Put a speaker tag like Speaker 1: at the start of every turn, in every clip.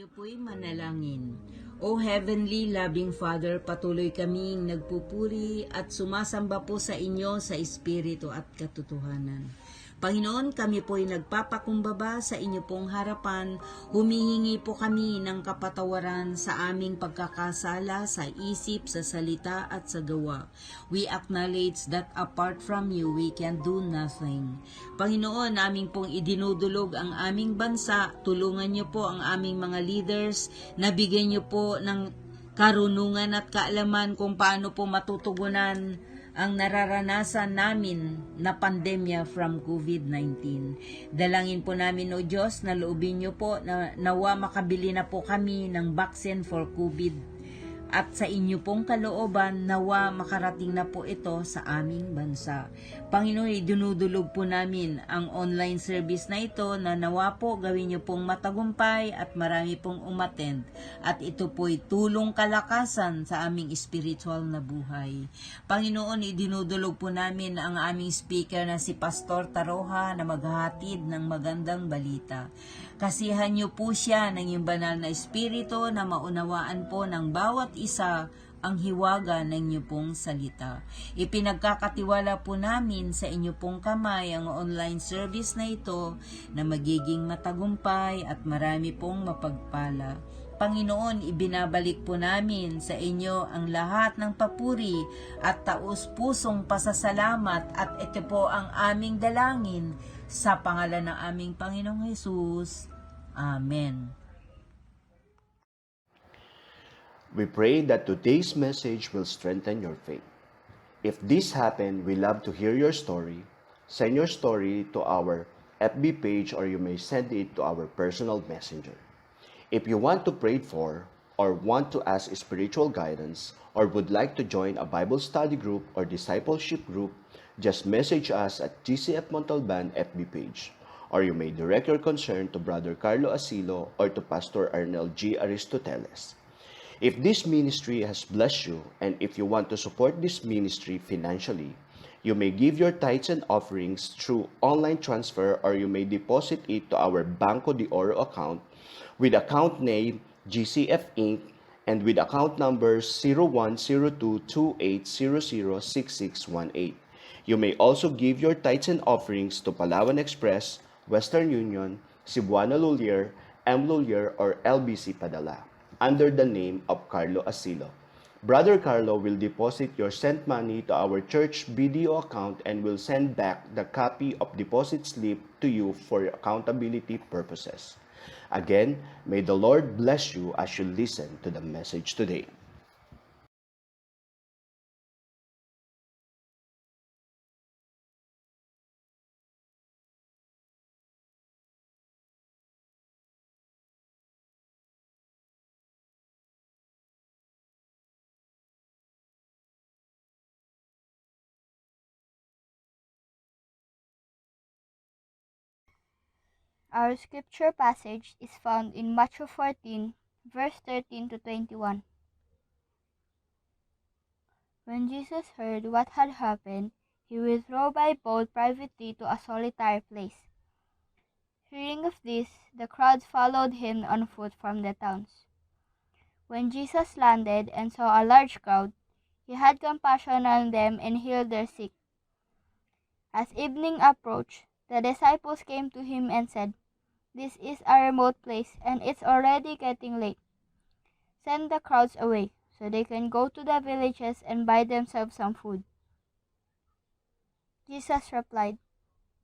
Speaker 1: Tayo po'y manalangin. O Heavenly Loving Father, patuloy kaming nagpupuri at sumasamba po sa inyo sa Espiritu at katotohanan. Panginoon, kami po'y nagpapakumbaba sa inyo pong harapan. Humihingi po kami ng kapatawaran sa aming pagkakasala sa isip, sa salita at sa gawa. We acknowledge that apart from you, we can do nothing. Panginoon, aming pong idinudulog ang aming bansa. Tulungan niyo po ang aming mga leaders na bigyan niyo po ng karunungan at kaalaman kung paano po matutugunan ang nararanasan namin na pandemya from COVID-19. Dalangin po namin, O Diyos, na loobin niyo po na nawa makabili na po kami ng vaccine for COVID. At sa inyo pong kalooban, nawa makarating na po ito sa aming bansa. Panginoon, dinudulog po namin ang online service na ito na nawa po gawin niyo pong matagumpay at marami pong umattend. At ito po'y tulong kalakasan sa aming spiritual na buhay. Panginoon, idinudulog po namin ang aming speaker na si Pastor Tarroja na maghahatid ng magandang balita. Kasihan niyo po siya ng iyong banal na espiritu na maunawaan po ng bawat isa ang hiwaga ng inyo pong salita. Ipinagkakatiwala po namin sa inyo pong kamay ang online service na ito na magiging matagumpay at marami pong mapagpala. Panginoon, ibinabalik po namin sa inyo ang lahat ng papuri at taus-pusong pasasalamat at ito po ang aming dalangin sa pangalan ng aming Panginoong Hesus. Amen.
Speaker 2: We pray that today's message will strengthen your faith. If this happened, we love to hear your story. Send your story to our FB page or you may send it to our personal messenger. If you want to pray for or want to ask spiritual guidance or would like to join a Bible study group or discipleship group, just message us at GCF Montalban FB page. Or you may direct your concern to Brother Carlo Asilo or to Pastor Arnel G. Aristoteles. If this ministry has blessed you and if you want to support this ministry financially, you may give your tithes and offerings through online transfer or you may deposit it to our Banco de Oro account with account name GCF Inc. and with account number 010228006618. You may also give your tithes and offerings to Palawan Express, Western Union, Cebuana Lulier, M. Lulier, or LBC Padala, under the name of Carlo Asilo. Brother Carlo will deposit your sent money to our church BDO account and will send back the copy of deposit slip to you for accountability purposes. Again, may the Lord bless you as you listen to the message today.
Speaker 3: Our scripture passage is found in Matthew 14, verse 13 to 21. When Jesus heard what had happened, he withdrew by boat privately to a solitary place. Hearing of this, the crowds followed him on foot from the towns. When Jesus landed and saw a large crowd, he had compassion on them and healed their sick. As evening approached, the disciples came to him and said, "This is a remote place, and it's already getting late. Send the crowds away, so they can go to the villages and buy themselves some food." Jesus replied,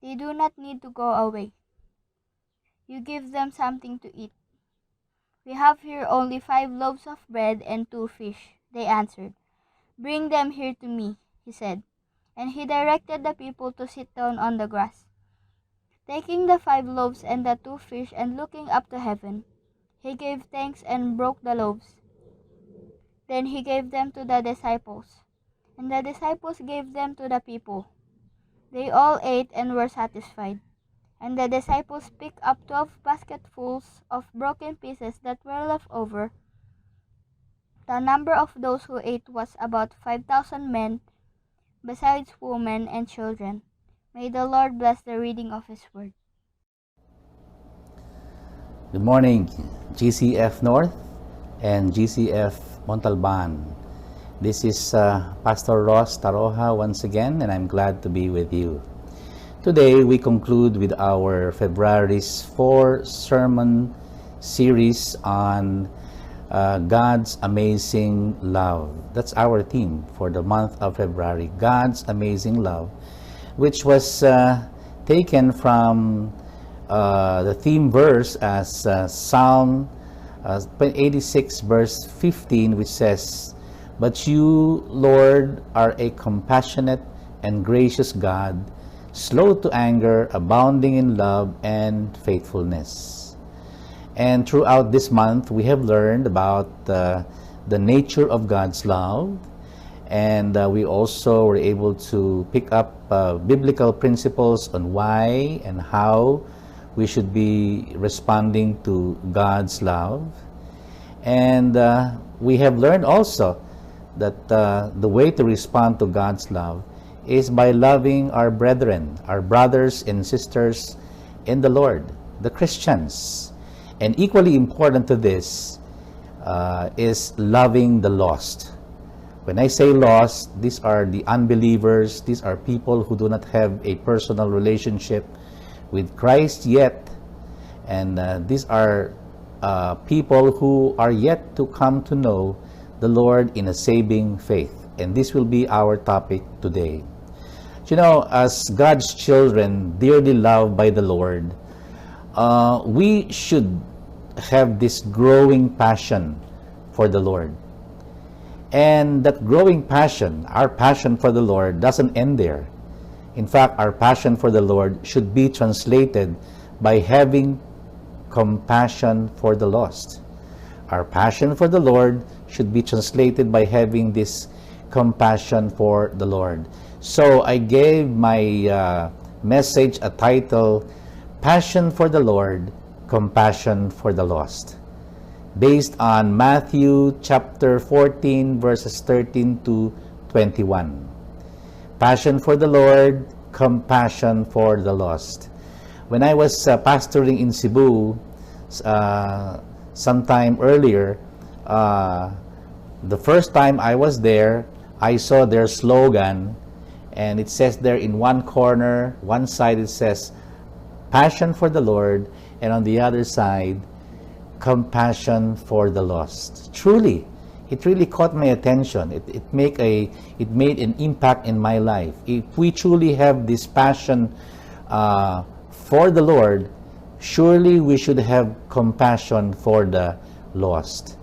Speaker 3: "They do not need to go away. You give them something to eat." "We have here only 5 loaves of bread and 2 fish," they answered. "Bring them here to me," he said, and he directed the people to sit down on the grass. Taking the 5 loaves and the 2 fish and looking up to heaven, he gave thanks and broke the loaves. Then he gave them to the disciples, and the disciples gave them to the people. They all ate and were satisfied. And the disciples picked up 12 basketfuls of broken pieces that were left over. The number of those who ate was about 5,000 men, besides women and children. May the Lord bless the reading of His word.
Speaker 4: Good morning, GCF North and GCF Montalban. This is Pastor Ross Tarroja once again, and I'm glad to be with you. Today, we conclude with our February's 4 sermon series on God's amazing love. That's our theme for the month of February, God's amazing love, which was taken from the theme verse as Psalm 86 verse 15, which says, "But you, Lord, are a compassionate and gracious God, slow to anger, abounding in love and faithfulness." And throughout this month, we have learned about the nature of God's love, and we also were able to pick up biblical principles on why and how we should be responding to God's love. And we have learned also that the way to respond to God's love is by loving our brethren, our brothers and sisters in the Lord, the Christians. And equally important to this is loving the lost. When I say lost, these are the unbelievers. These are people who do not have a personal relationship with Christ yet. And these are people who are yet to come to know the Lord in a saving faith. And this will be our topic today. You know, as God's children, dearly loved by the Lord, we should have this growing passion for the Lord. And that growing passion, our passion for the Lord, doesn't end there. In fact, our passion for the Lord should be translated by having compassion for the lost. Our passion for the Lord should be translated by having this compassion for the Lord. So I gave my message a title, Passion for the Lord, Compassion for the Lost, based on Matthew chapter 14 verses 13 to 21. Passion for the Lord, compassion for the lost. When I was pastoring in Cebu sometime earlier, the first time I was there, I saw their slogan, and it says there in one corner, one side it says, Passion for the Lord, and on the other side, compassion for the lost. Truly, it really caught my attention. It made an impact in my life. If we truly have this passion for the Lord, surely we should have compassion for the lost.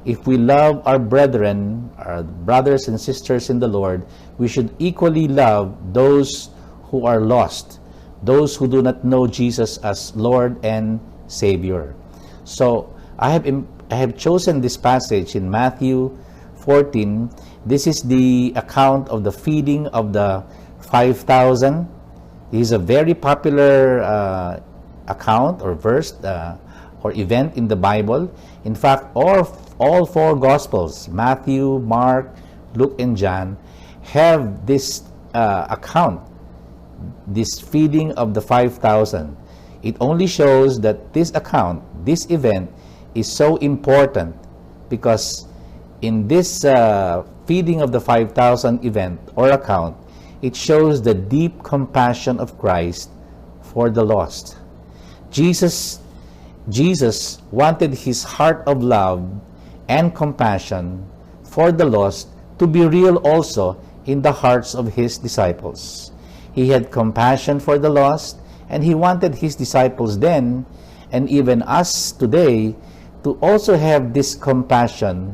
Speaker 4: If we love our brethren, our brothers and sisters in the Lord, we should equally love those who are lost, those who do not know Jesus as Lord and Savior. So I have chosen this passage in Matthew 14. This is the account of the feeding of the 5,000. This is a very popular account or verse or event in the Bible. In fact, all four Gospels, Matthew, Mark, Luke, and John, have this account, this feeding of the 5,000. It only shows that this account, this event, is so important because in this feeding of the 5,000 event or account, it shows the deep compassion of Christ for the lost. Jesus wanted his heart of love and compassion for the lost to be real also in the hearts of his disciples. He had compassion for the lost, and he wanted his disciples then, and even us today, to also have this compassion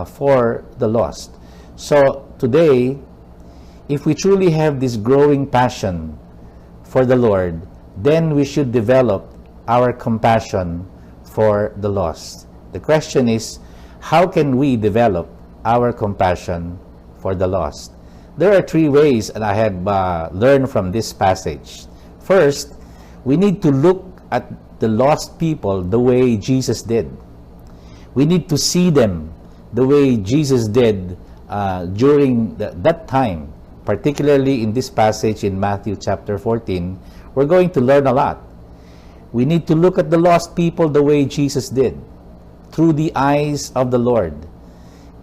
Speaker 4: for the lost. So today, if we truly have this growing passion for the Lord, then we should develop our compassion for the lost. The question is, how can we develop our compassion for the lost? There are three ways that I have learned from this passage. First, we need to look at the lost people the way Jesus did. We need to see them the way Jesus did during that time. Particularly in this passage in Matthew chapter 14, we're going to learn a lot. We need to look at the lost people the way Jesus did, through the eyes of the Lord.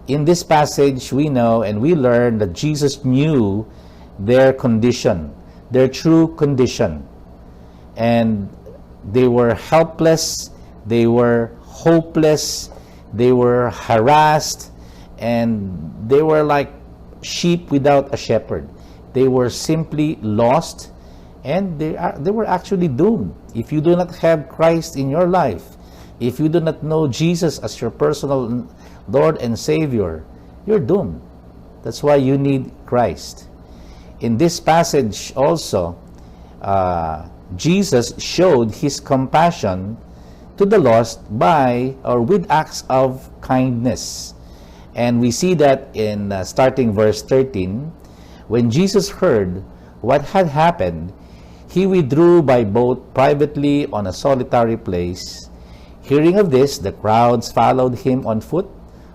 Speaker 4: In this passage, we know and we learn that Jesus knew their condition, their true condition. And they were helpless, they were hopeless, they were harassed, and they were like sheep without a shepherd. They were simply lost, and they were actually doomed. If you do not have Christ in your life, if you do not know Jesus as your personal Lord and Savior, you're doomed. That's why you need Christ. In this passage also, Jesus showed his compassion to the lost by or with acts of kindness. And we see that in starting verse 13, when Jesus heard what had happened, he withdrew by boat privately on a solitary place. Hearing of this, the crowds followed him on foot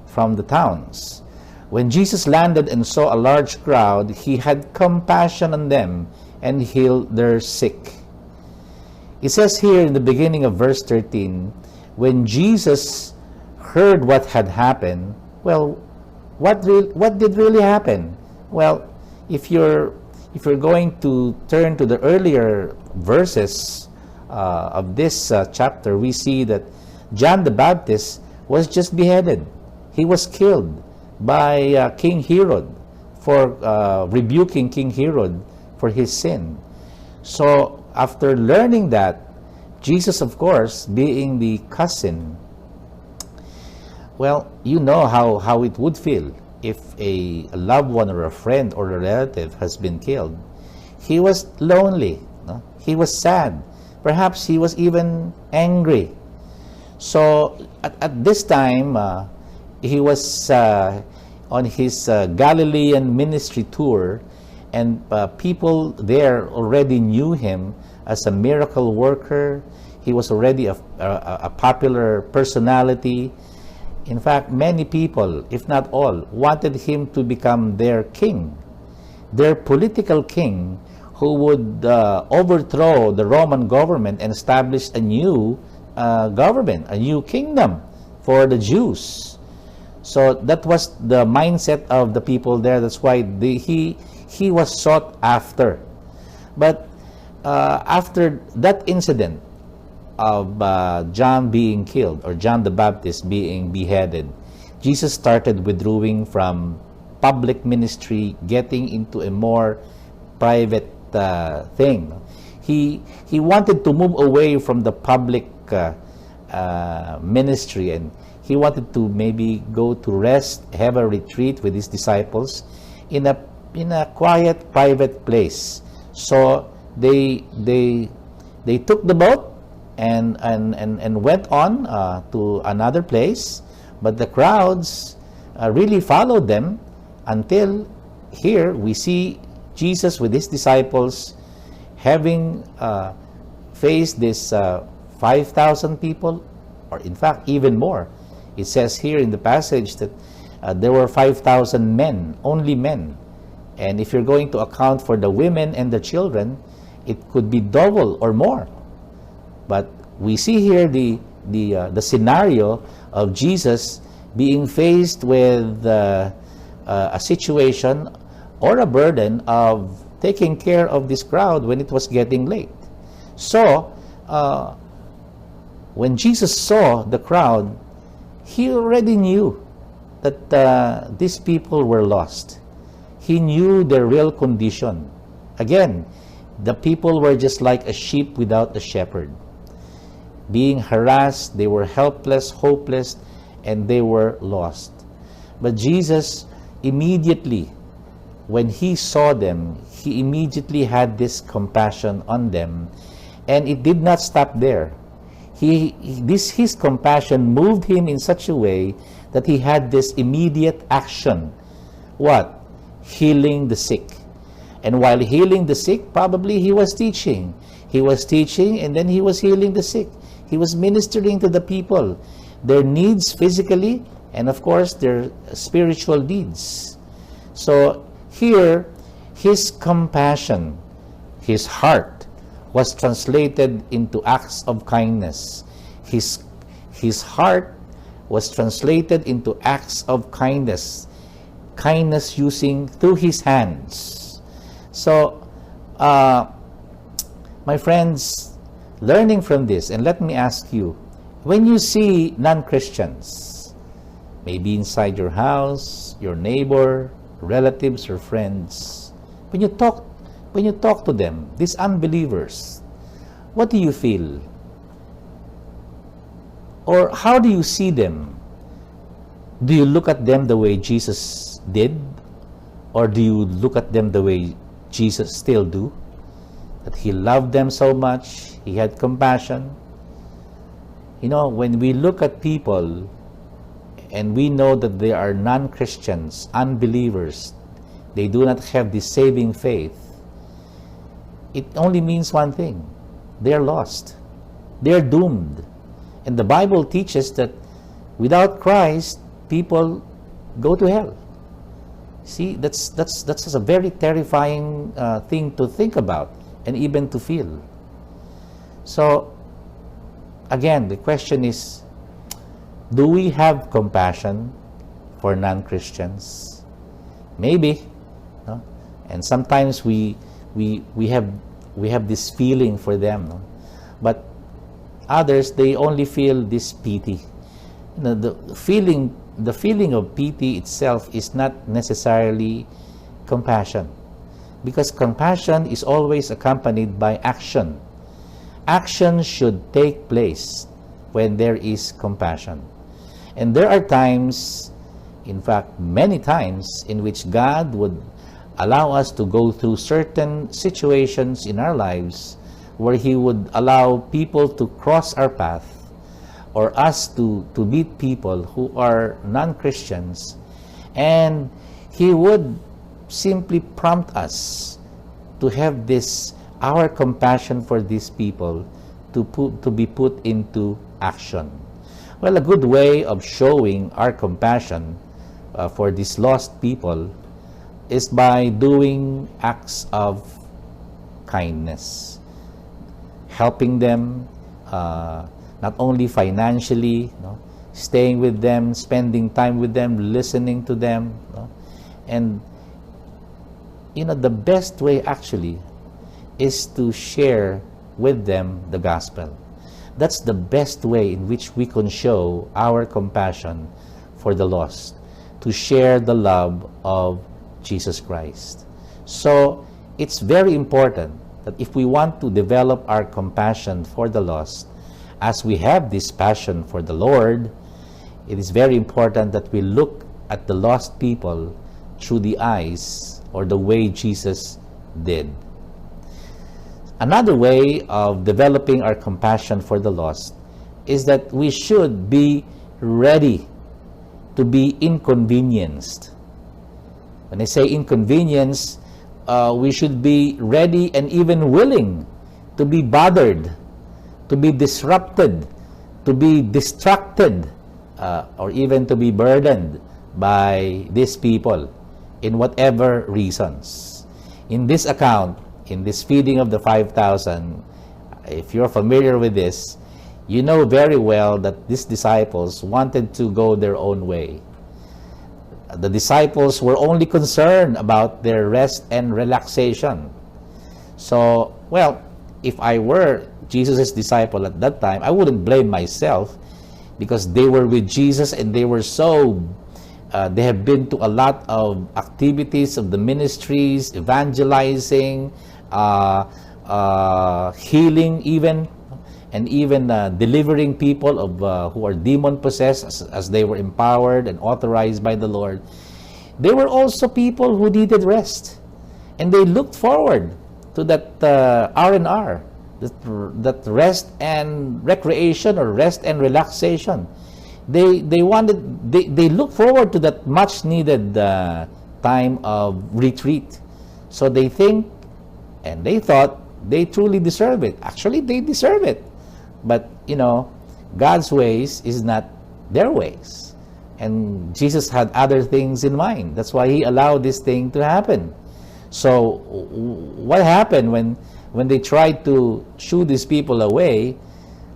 Speaker 4: from the towns. When Jesus landed and saw a large crowd, he had compassion on them and healed their sick. It says here in the beginning of verse 13, when Jesus heard what had happened, well, what did really happen? Well, if you're going to turn to the earlier verses of this chapter, we see that John the Baptist was just beheaded. He was killed by King Herod for rebuking King Herod for his sin. So after learning that, Jesus, of course, being the cousin, well, you know how it would feel if a loved one or a friend or a relative has been killed. He was lonely, no? He was sad. Perhaps he was even angry. So at this time, he was on his Galilean ministry tour, and people there already knew him as a miracle worker. He was already a popular personality. In fact, many people, if not all, wanted him to become their king, their political king, who would overthrow the Roman government and establish a new government, a new kingdom for the Jews. So that was the mindset of the people there. That's why he was sought after. But after that incident of John being killed, or John the Baptist being beheaded, Jesus started withdrawing from public ministry, getting into a more private thing. He wanted to move away from the public ministry, and he wanted to maybe go to rest, have a retreat with his disciples in a quiet, private place. So they took the boat and went on to another place, but the crowds really followed them until here we see Jesus with his disciples having faced this 5,000 people, or in fact even more. It says here in the passage that there were 5,000 men, only men. And if you're going to account for the women and the children, it could be double or more. But we see here the scenario of Jesus being faced with a situation or a burden of taking care of this crowd when it was getting late. So, when Jesus saw the crowd, he already knew that these people were lost. He knew their real condition. Again, the people were just like a sheep without a shepherd. Being harassed, they were helpless, hopeless, and they were lost. But Jesus immediately, when he saw them, he immediately had this compassion on them, and it did not stop there. His compassion moved him in such a way that he had this immediate action. What? Healing the sick. And while healing the sick, probably he was teaching. He was teaching, and then he was healing the sick. He was ministering to the people, their needs physically, and of course their spiritual needs. So here, his compassion, his heart, was translated into acts of kindness. His heart was translated into acts of kindness. Kindness using through his hands. So, my friends, learning from this, and let me ask you, when you see non-Christians, maybe inside your house, your neighbor, relatives or friends, when you talk to them, these unbelievers, what do you feel? Or how do you see them? Do you look at them the way Jesus did? Or do you look at them the way Jesus still do? That he loved them so much, he had compassion. You know, when we look at people and we know that they are non-Christians, unbelievers, they do not have the saving faith, it only means one thing: they are lost. They are doomed. And the Bible teaches that without Christ, people go to hell. See, that's a very terrifying thing to think about and even to feel. So, again, the question is, do we have compassion for non-Christians? Maybe, no? And sometimes we have this feeling for them, no? But others, they only feel this pity. You know, the feeling of pity itself is not necessarily compassion, because compassion is always accompanied by action. Action should take place when there is compassion. And there are times, in fact, many times, in which God would allow us to go through certain situations in our lives where he would allow people to cross our path, or us to meet people who are non-Christians, and he would simply prompt us to have this, our compassion for these people, to be put into action. Well, a good way of showing our compassion for these lost people is by doing acts of kindness, helping them, not only financially, no, staying with them, spending time with them, listening to them, no? And you know, the best way actually is to share with them the gospel. That's the best way in which we can show our compassion for the lost, to share the love of Jesus Christ. So it's very important that if we want to develop our compassion for the lost, as we have this passion for the Lord, it is very important that we look at the lost people through the eyes or the way Jesus did. Another way of developing our compassion for the lost is that we should be ready to be inconvenienced. When I say inconvenience, we should be ready and even willing to be bothered, to be disrupted, to be distracted, or even to be burdened by these people in whatever reasons. In this account, in this feeding of the 5,000, if you're familiar with this, you know very well that these disciples wanted to go their own way. The disciples were only concerned about their rest and relaxation. So, well, if I were Jesus' disciple at that time, I wouldn't blame myself, because they were with Jesus and they were so, they have been to a lot of activities of the ministries, evangelizing, healing even, and even delivering people of who are demon-possessed as they were empowered and authorized by the Lord. They were also people who needed rest, and they looked forward to that R&R, that rest and recreation, or rest and relaxation. They look forward to that much needed time of retreat. So they think and they thought they truly deserve it. Actually, they deserve it. But, you know, God's ways is not their ways. And Jesus had other things in mind. That's why he allowed this thing to happen. So what happened when when they tried to shoo these people away,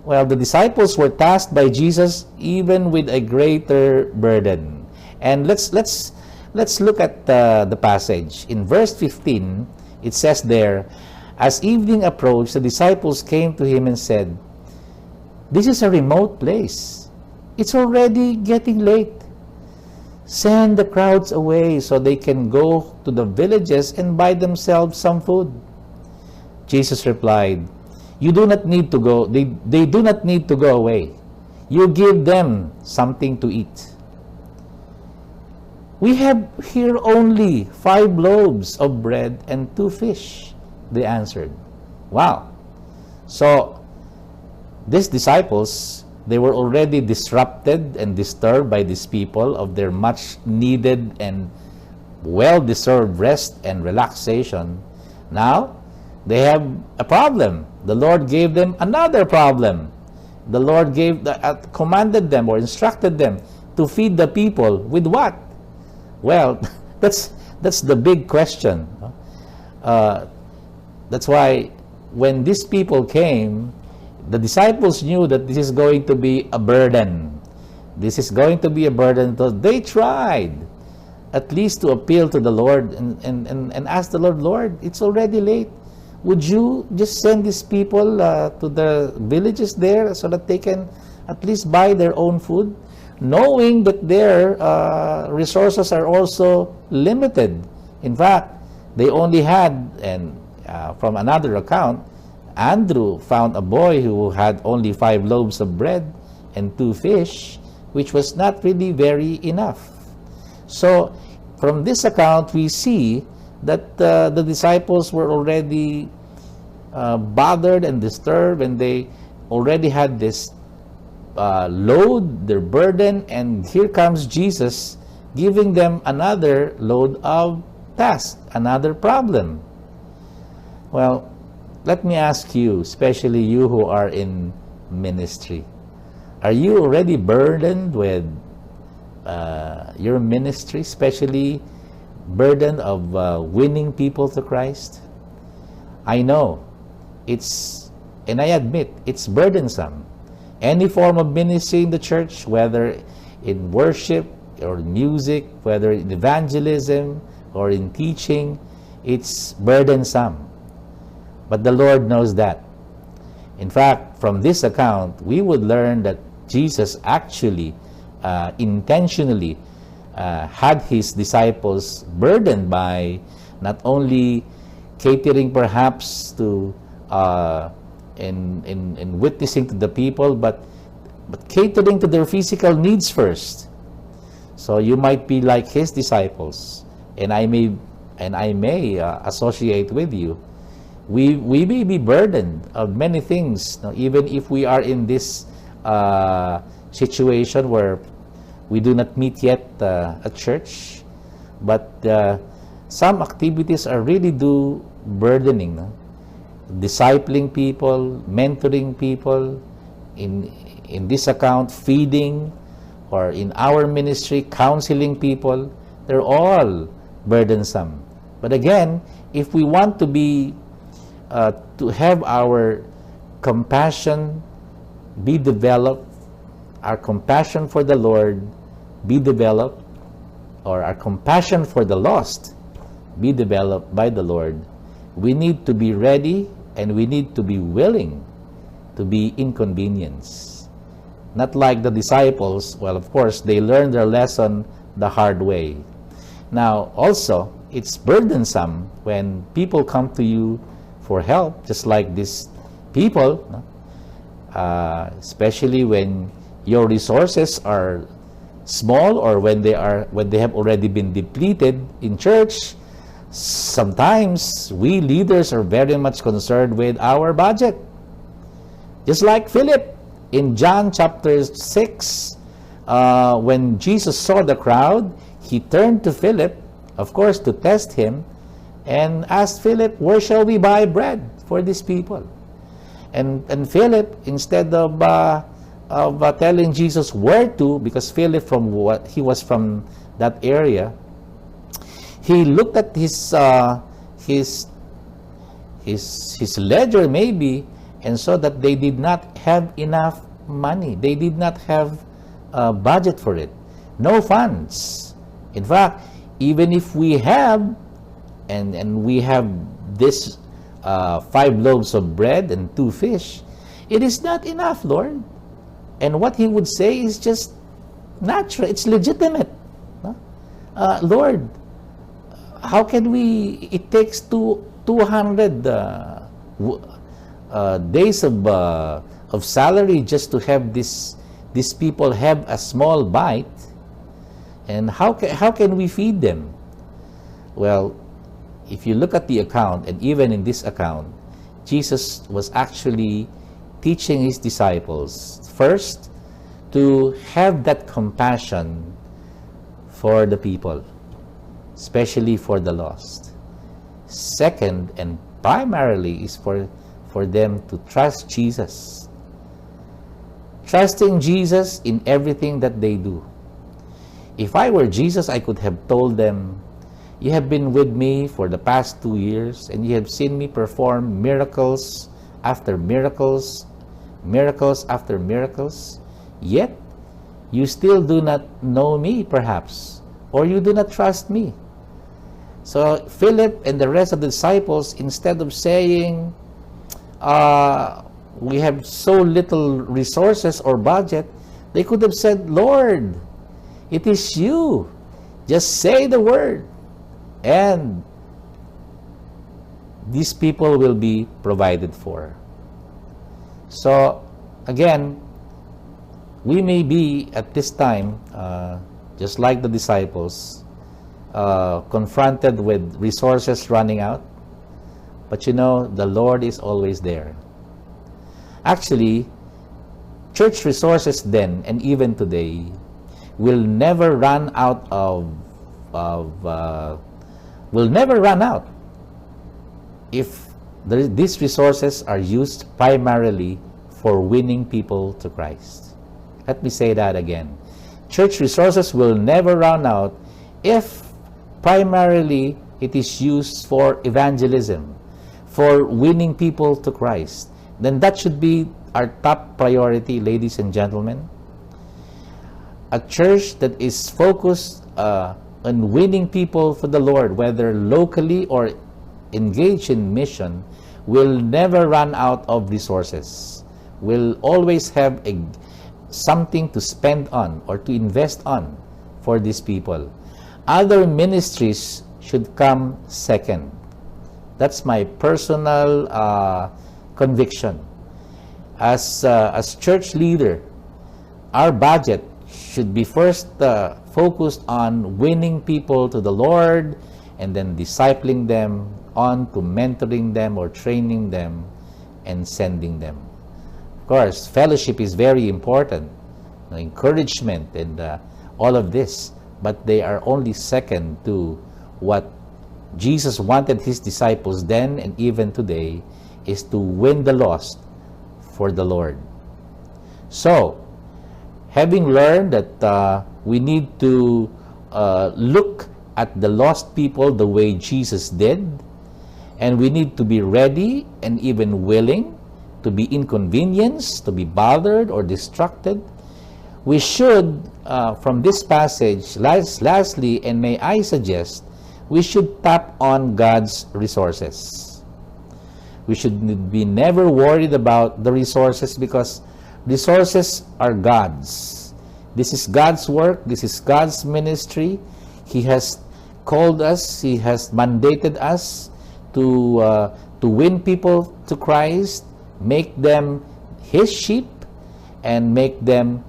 Speaker 4: well, the disciples were tasked by Jesus even with a greater burden. And let's look at the passage. In verse 15, it says there, as evening approached, the disciples came to him and said, "This is a remote place. It's already getting late. Send the crowds away so they can go to the villages and buy themselves some food." Jesus replied, "You do not need to go. They do not need to go away. You give them something to eat." "We have here only 5 loaves of bread and 2 fish," they answered. Wow. So, these disciples, they were already disrupted and disturbed by these people of their much needed and well-deserved rest and relaxation. Now, they have a problem. The Lord gave them another problem. The Lord commanded them or instructed them to feed the people with what? Well, that's the big question. That's why when these people came, the disciples knew that this is going to be a burden. This is going to be a burden. So they tried at least to appeal to the Lord and ask the Lord, "Lord, it's already late. Would you just send these people to the villages there so that they can at least buy their own food?" Knowing that their resources are also limited. In fact, they only had, and from another account, Andrew found a boy who had only 5 loaves of bread and 2 fish, which was not really very enough. So, from this account, we see that the disciples were already bothered and disturbed, and they already had this load, their burden, and here comes Jesus giving them another load of task, another problem. Well, let me ask you, especially you who are in ministry, are you already burdened with your ministry, especially burden of winning people to Christ? I know and I admit, it's burdensome. Any form of ministry in the church, whether in worship or music, whether in evangelism or in teaching, it's burdensome. But the Lord knows that. In fact, from this account, we would learn that Jesus actually intentionally had his disciples burdened by not only catering perhaps to in witnessing to the people, but catering to their physical needs first. So you might be like his disciples, and I may associate with you. We may be burdened of many things, even if we are in this situation where we do not meet yet at church, but some activities are really burdening. Discipling people, mentoring people, in this account, feeding, or in our ministry, counseling people, they're all burdensome. But again, if we want to be to have our compassion be developed, our compassion for the Lord be developed, or our compassion for the lost be developed by the Lord, we need to be ready and we need to be willing to be inconvenienced. Not like the disciples. Well, of course, they learned their lesson the hard way. Now, also, it's burdensome when people come to you for help, just like these people, especially when your resources are small, or when they have already been depleted in church. Sometimes we leaders are very much concerned with our budget. Just like Philip in John chapter 6, when Jesus saw the crowd, he turned to Philip, of course, to test him, and asked Philip, "Where shall we buy bread for these people?" And Philip, instead of telling Jesus where to, because Philip he was from that area, he looked at his his ledger maybe, and so that they did not have enough money. They did not have a budget for it. No funds. In fact, even if we have, and we have this 5 loaves of bread and 2 fish, it is not enough, Lord. And what he would say is just natural. It's legitimate. No? Lord, how can we, it takes 200 days of salary just to have these people have a small bite, and how can we feed them? Well, if you look at the account, and even in this account, Jesus was actually teaching his disciples first to have that compassion for the people, especially for the lost. Second, and primarily, is for them to trust Jesus. Trusting Jesus in everything that they do. If I were Jesus, I could have told them, you have been with me for the past 2 years, and you have seen me perform miracles after miracles, miracles after miracles, yet you still do not know me, perhaps, or you do not trust me. So Philip and the rest of the disciples, instead of saying, we have so little resources or budget, they could have said, Lord, it is you. Just say the word, and these people will be provided for. So, again, we may be at this time, just like the disciples, confronted with resources running out. But you know, the Lord is always there. Actually, church resources then and even today will never run out will never run out if these resources are used primarily for winning people to Christ. Let me say that again. Church resources will never run out if primarily it is used for evangelism, for winning people to Christ. Then that should be our top priority, ladies and gentlemen. A church that is focused on winning people for the Lord, whether locally or engaged in mission, will never run out of resources. Will always have something to spend on or to invest on for these people. Other ministries should come second. That's my personal conviction. As church leader, our budget should be first focused on winning people to the Lord, and then discipling them on to mentoring them or training them and sending them. Of course, fellowship is very important, encouragement and all of this, but they are only second to what Jesus wanted his disciples then and even today, is to win the lost for the Lord. So, having learned that we need to look at the lost people the way Jesus did, and we need to be ready and even willing to be inconvenienced, to be bothered or distracted, we should, from this passage, lastly, and may I suggest, we should tap on God's resources. We should be never worried about the resources, because resources are God's. This is God's work. This is God's ministry. He has called us. He has mandated us to win people to Christ, make them His sheep, and make them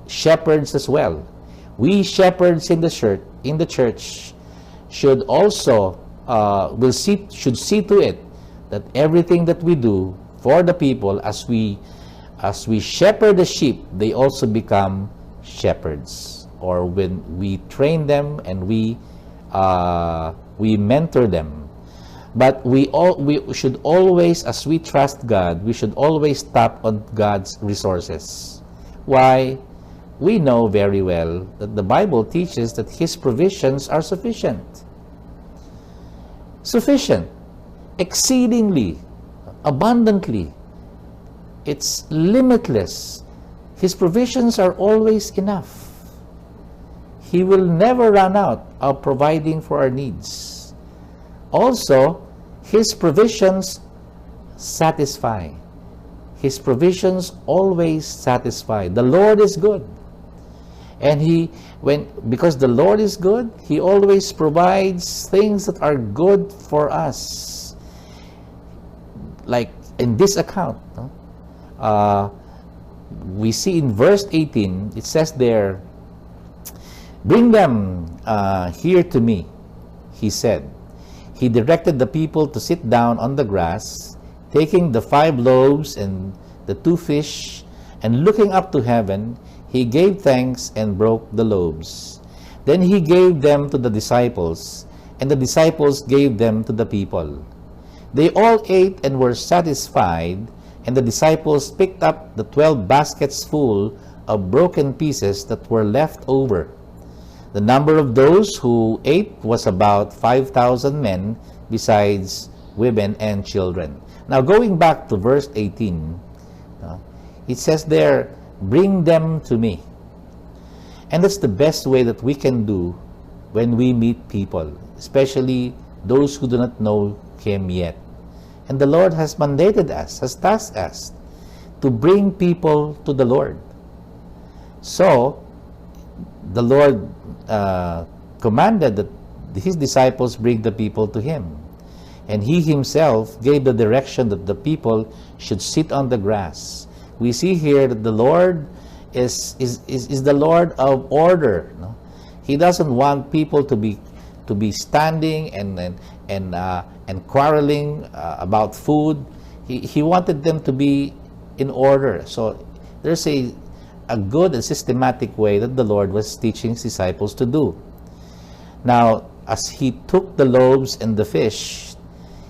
Speaker 4: shepherds as well. We shepherds in the church should also should see to it that everything that we do for the people, as we shepherd the sheep, they also become shepherds. Or when we train them and we mentor them. But we should always, as we trust God, we should always tap on God's resources. Why? We know very well that the Bible teaches that His provisions are sufficient. Sufficient. exceedingly, abundantly. It's limitless. His provisions are always enough. He will never run out of providing for our needs. Also, His provisions satisfy. His provisions always satisfy. The Lord is good. And because the Lord is good, He always provides things that are good for us. Like in this account, we see in verse 18, it says there, "Bring them here to me," He said. He directed the people to sit down on the grass, taking the 5 loaves and the 2 fish, and looking up to heaven, He gave thanks and broke the loaves. Then He gave them to the disciples, and the disciples gave them to the people. They all ate and were satisfied, and the disciples picked up the 12 baskets full of broken pieces that were left over. The number of those who ate was about 5,000 men, besides women and children. Now, going back to verse 18, it says there, "Bring them to me." And that's the best way that we can do when we meet people, especially those who do not know Him yet. And the Lord has mandated us, has tasked us to bring people to the Lord. So, the Lord commanded that His disciples bring the people to Him. And He Himself gave the direction that the people should sit on the grass. We see here that the Lord is the Lord of order. No? He doesn't want people to be standing and quarreling about food. He wanted them to be in order. So there's a good and systematic way that the Lord was teaching His disciples to do. Now, as He took the loaves and the fish,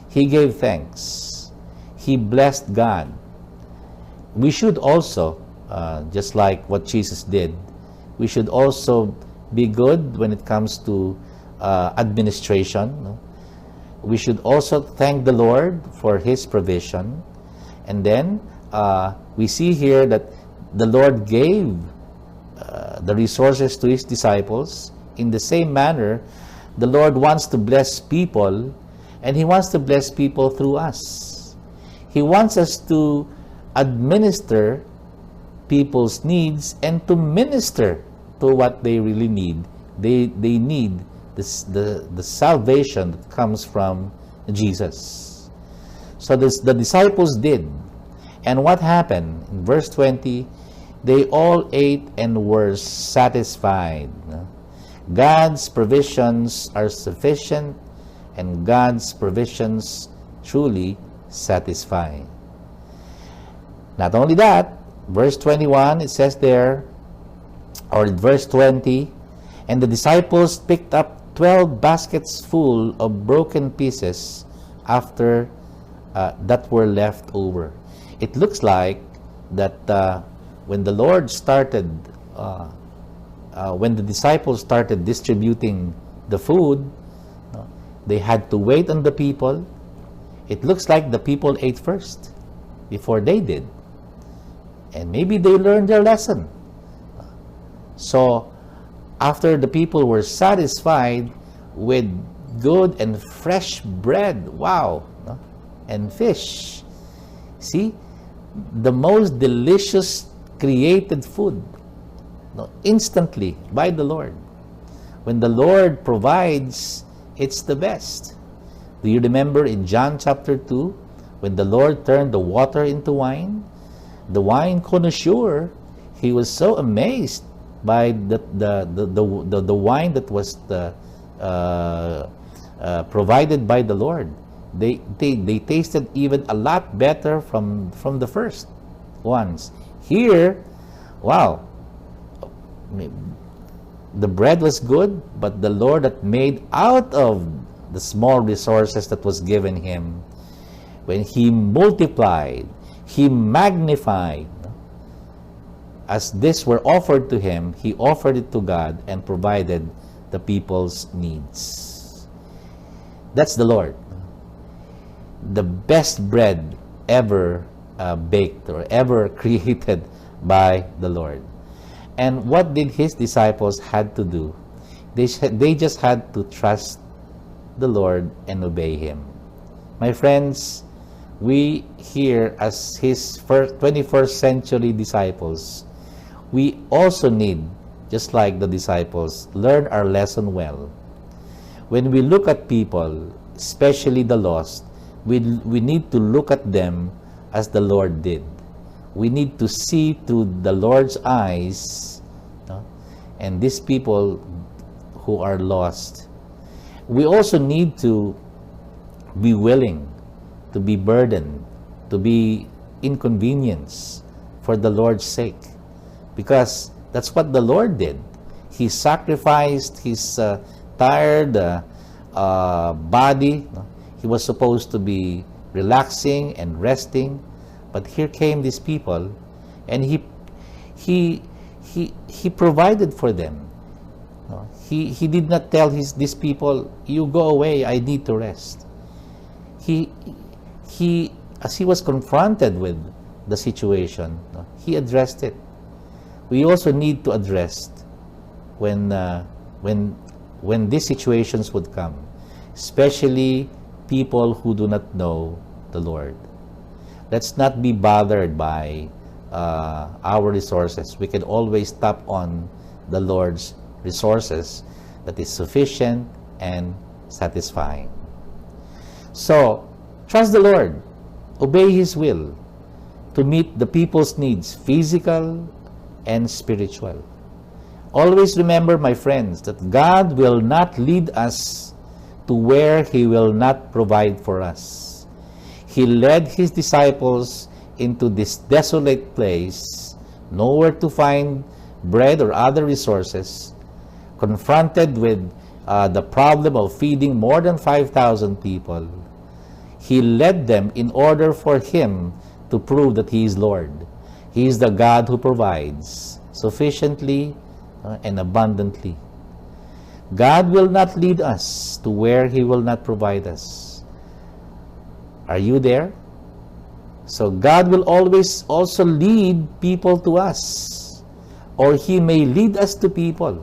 Speaker 4: He gave thanks. He blessed God. We should also, just like what Jesus did, we should also be good when it comes to administration. No? We should also thank the Lord for His provision. And then we see here that the Lord gave the resources to His disciples. In the same manner, the Lord wants to bless people, and He wants to bless people through us. He wants us to administer people's needs and to minister to what they really need. They need the salvation that comes from Jesus. So the disciples did. And what happened? In verse 20, they all ate and were satisfied. God's provisions are sufficient, and God's provisions truly satisfy. Not only that, verse 21, it says there, or in verse 20, "And the disciples picked up 12 baskets full of broken pieces after that were left over." It looks like that when the Lord started, when the disciples started distributing the food, they had to wait on the people. It looks like the people ate first before they did. And maybe they learned their lesson. So, after the people were satisfied with good and fresh bread, wow, and fish, see, the most delicious created food, instantly by the Lord. When the Lord provides, it's the best. Do you remember in John chapter 2, when the Lord turned the water into wine? The wine connoisseur, he was so amazed by the wine that was provided by the Lord. They tasted even a lot better from the first ones. Here, wow, the bread was good, but the Lord had made out of the small resources that was given Him, when He multiplied, He magnified. As this were offered to Him, He offered it to God and provided the people's needs. That's the Lord. the best bread ever baked or ever created by the Lord. And what did his disciples had to do? They just had to trust the Lord and obey him. My friends, we here as his 21st century disciples, we also need, just like the disciples, learn our lesson well. When we look at people, especially the lost, we need to look at them as the Lord did. We need to see through the Lord's eyes, no? And these people who are lost. We also need to be willing to be burdened, to be inconvenienced for the Lord's sake. Because that's what the Lord did. He sacrificed his tired body. He was supposed to be relaxing and resting, but here came these people, and he provided for them. He did not tell these people, "You go away, I need to rest." As he was confronted with the situation, he addressed it. We also need to address when these situations would come, especially people who do not know the Lord. Let's not be bothered by our resources. We can always tap on the Lord's resources that is sufficient and satisfying. So, trust the Lord. Obey his will to meet the people's needs, physical and spiritual. Always remember, my friends, that God will not lead us to where he will not provide for us. He led his disciples into this desolate place, nowhere to find bread or other resources, confronted with the problem of feeding more than 5,000 people. He led them in order for him to prove that he is Lord. He is the God who provides sufficiently and abundantly. God will not lead us to where he will not provide us. Are you there? So God will always also lead people to us, or he may lead us to people,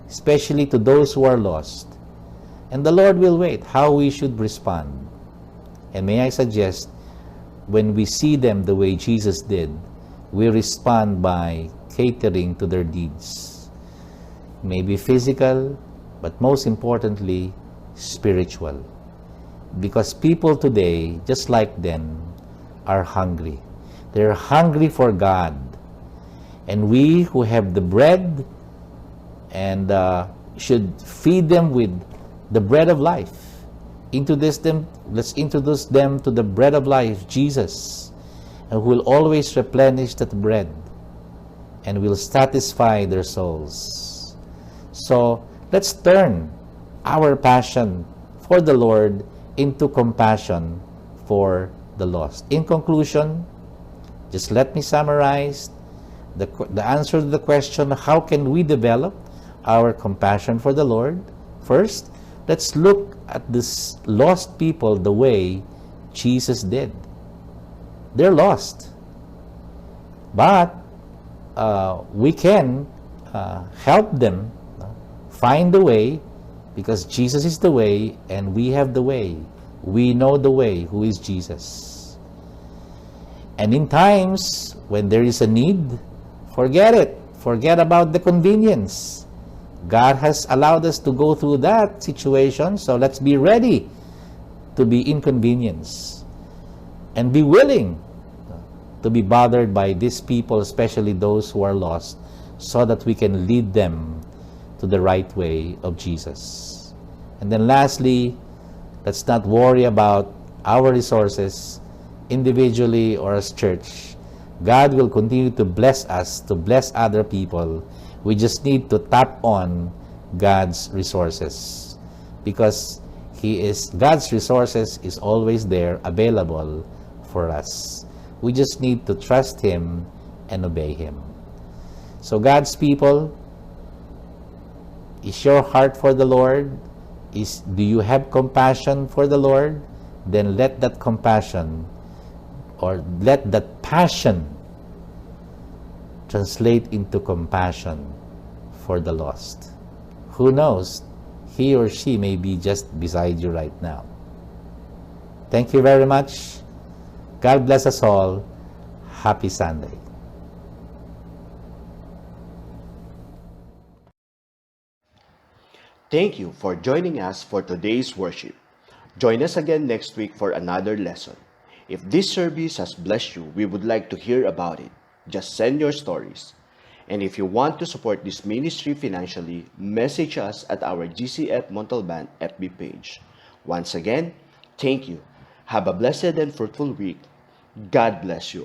Speaker 4: especially to those who are lost. And the Lord will wait how we should respond. And may I suggest, when we see them the way Jesus did, we respond by catering to their needs. Maybe physical, but most importantly, spiritual. Because people today, just like then, are hungry. They're hungry for God. And we who have the bread and should feed them with the bread of life. Let's introduce them to the bread of life, Jesus, and who will always replenish that bread and will satisfy their souls. So let's turn our passion for the Lord into compassion for the lost. In conclusion, just let me summarize the answer to the question, how can we develop our compassion for the Lord? First, let's look at these lost people the way Jesus did. They're lost. But we can help them find the way, because Jesus is the way and we have the way. We know the way, who is Jesus. And in times when there is a need, forget it. Forget about the convenience. God has allowed us to go through that situation, so let's be ready to be inconvenienced and be willing to be bothered by these people, especially those who are lost, so that we can lead them to the right way of Jesus. And then lastly, let's not worry about our resources individually or as church. God will continue to bless us, to bless other people. We just need to tap on God's resources, because God's resources is always there, available for us. We just need to trust him and obey him. So God's people, is your heart for the Lord? Do you have compassion for the Lord? then let that compassion or let that passion translate into compassion for the lost. Who knows? He or she may be just beside you right now. Thank you very much. God bless us all. Happy Sunday.
Speaker 2: Thank you for joining us for today's worship. Join us again next week for another lesson. If this service has blessed you, we would like to hear about it. Just send your stories. And if you want to support this ministry financially, message us at our GCF Montalban FB page. Once again, thank you. Have a blessed and fruitful week. God bless you.